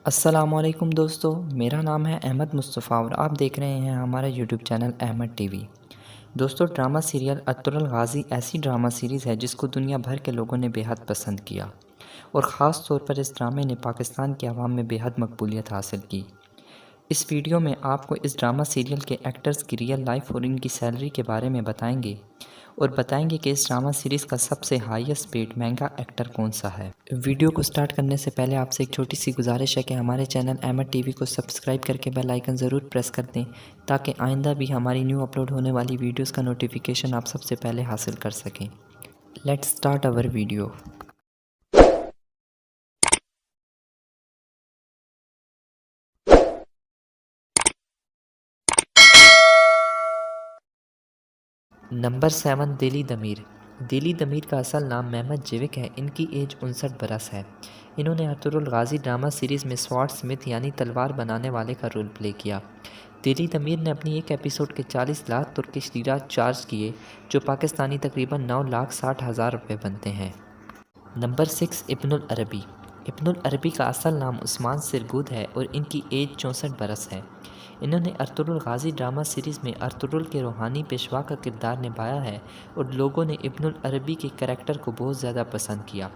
السلام علیکم دوستو، میرا نام ہے احمد مصطفیٰ اور آپ دیکھ رہے ہیں ہمارا YouTube channel Ahmed T V. دوستو، ڈرامہ سیریل ارطغرل غازی ایسی ڈرامہ سیریز ہے جس کو دنیا بھر کے لوگوں نے بے حد پسند کیا اور خاص طور پر اس ڈرامے نے پاکستان کی عوام میں بے حد مقبولیت حاصل کی۔ اس ویڈیو میں آپ کو اس ڈرامہ سیریل کے ایکٹرز کی ریئل لائف اور ان کی سیلری کے بارے میں بتائیں گے کہ اس ڈرامہ سیریز کا سب سے ہائیسٹ پیڈ مہنگا ایکٹر کون سا ہے۔ ویڈیو کو سٹارٹ کرنے سے پہلے آپ سے ایک چھوٹی سی گزارش ہے کہ ہمارے چینل احمد ٹی وی کو سبسکرائب کر کے بیل آئیکن ضرور پریس کر دیں تاکہ آئندہ بھی ہماری نیو اپلوڈ ہونے والی ویڈیوز کا نوٹیفیکیشن آپ سب سے پہلے حاصل کر سکیں۔ لیٹس سٹارٹ اور ویڈیو۔ نمبر 7، دلی دمیر۔ دلی دمیر کا اصل نام محمد جیوک ہے۔ ان کی ایج 59 برس ہے۔ انہوں نے ارطغرل غازی ڈرامہ سیریز میں سوارڈ سمتھ یعنی تلوار بنانے والے کا رول پلے کیا۔ دلی دمیر نے اپنی ایک ایپیسوڈ کے 40 لاکھ ترکش لیرہ چارج کیے جو پاکستانی تقریباً 9,60,000 روپے بنتے ہیں۔ نمبر 6، ابن العربی۔ ابن العربی کا اصل نام عثمان سرگود ہے اور ان کی ایج 64 برس ہے۔ انہوں نے ارطغرل غازی ڈرامہ سیریز میں ارطغرل کے روحانی پیشوا کا کردار نبھایا ہے اور لوگوں نے ابن العربی کے کریکٹر کو بہت زیادہ پسند کیا۔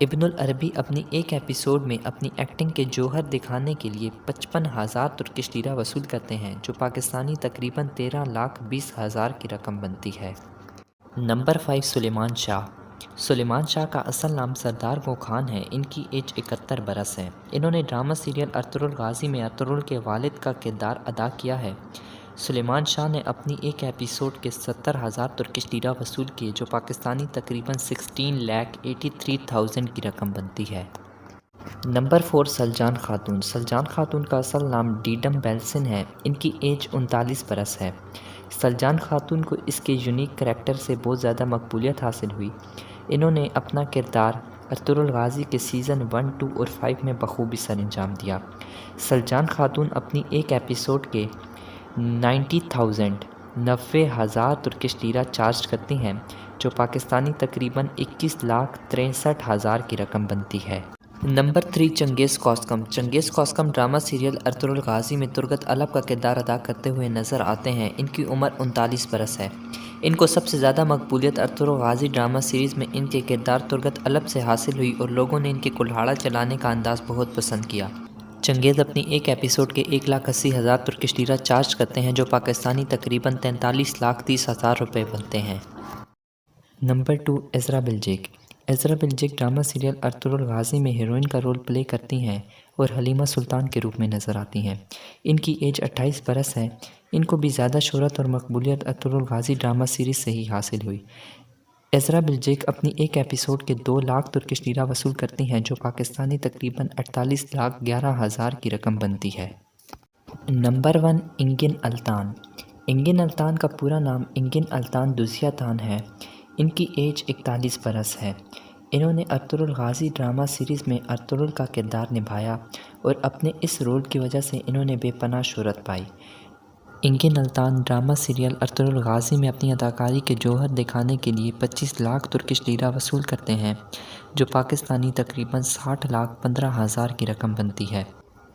ابن العربی اپنی ایک ایپیسوڈ میں اپنی ایکٹنگ کے جوہر دکھانے کے لیے 55,000 ترکش لیرہ وصول کرتے ہیں جو پاکستانی تقریباً 13,20,000 کی رقم بنتی ہے۔ نمبر 5، سلیمان شاہ۔ سلیمان شاہ کا اصل نام سردار وہ خان ہے۔ ان کی ایج 71 برس ہے۔ انہوں نے ڈرامہ سیریل ارطغرل غازی میں ارطغرل کے والد کا کردار ادا کیا ہے۔ سلیمان شاہ نے اپنی ایک ایپیسوڈ کے 70,000 ترکش لیرہ وصول کیے جو پاکستانی تقریباً 16,83,000 کی رقم بنتی ہے۔ نمبر 4، سلجان خاتون۔ سلجان خاتون کا اصل نام ڈیڈم بیلسن ہے۔ ان کی ایج 39 برس ہے۔ سلجان خاتون کو اس کے یونیک کریکٹر سے بہت زیادہ مقبولیت حاصل ہوئی۔ انہوں نے اپنا کردار ارطغرل غازی کے سیزن 1، 2 اور 5 میں بخوبی سر انجام دیا۔ سلجان خاتون اپنی ایک ایپیسوڈ کے 90,000 ترکش لیرہ چارج کرتی ہیں جو پاکستانی تقریباً 21,63,000 کی رقم بنتی ہے۔ نمبر 3، چنگیز کوسکم۔ چنگیز کوسکم ڈرامہ سیریل ارطغرل غازی میں ترگت الب کا کردار ادا کرتے ہوئے نظر آتے ہیں۔ ان کی عمر 39 برس ہے۔ ان کو سب سے زیادہ مقبولیت ارطغرل غازی ڈرامہ سیریز میں ان کے کردار ترگت الب سے حاصل ہوئی اور لوگوں نے ان کے کلہاڑا چلانے کا انداز بہت پسند کیا۔ چنگیز اپنی ایک ایپیسوڈ کے 1,80,000 ترکش لیرہ چارج کرتے ہیں جو پاکستانی تقریباً 43,30,000 روپے بنتے ہیں۔ Number 2، Esra Bilgic. Esra Bilgic drama serial Ertugrul Ghazi میں ہیروئن کا رول پلے کرتی ہیں اور حلیمہ سلطان کے روپ میں نظر آتی ہیں۔ ان کی ایج 28 برس ہے۔ ان کو بھی زیادہ شہرت اور مقبولیت ارطغرل غازی ڈرامہ سیریز سے ہی حاصل ہوئی۔ عزرا بلجیک اپنی ایک ایپیسوڈ کے 2 لاکھ ترکش لیرہ وصول کرتی ہیں جو پاکستانی تقریباً 48,11,000 کی رقم بنتی ہے۔ نمبر 1، انگن الطان۔ انگن الطان کا پورا نام انگن الطان دوزیاتان ہے۔ ان کی ایج 41 برس ہے۔ انہوں نے ارطغرل غازی ڈرامہ سیریز میں ارطغرل کا کردار نبھایا اور اپنے اس رول کی وجہ سے انہوں نے بے پناہ شہرت پائی۔ انگن الطان ڈرامہ سیریل ارطغرل غازی میں اپنی اداکاری کے جوہر دکھانے کے لیے 25 لاکھ ترکش لیرہ وصول کرتے ہیں جو پاکستانی تقریباً 60,15,000 کی رقم بنتی ہے۔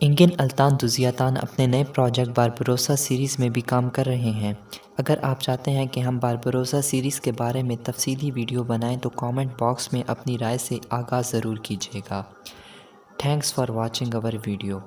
انگن الطان دوزیاتان اپنے نئے پروجیکٹ باربروسا سیریز میں بھی کام کر رہے ہیں۔ اگر آپ چاہتے ہیں کہ ہم باربروسا سیریز کے بارے میں تفصیلی ویڈیو بنائیں تو کامنٹ باکس میں اپنی رائے سے آگاہ ضرور کیجیے گا۔ تھینکس فار واچنگ اور ویڈیو۔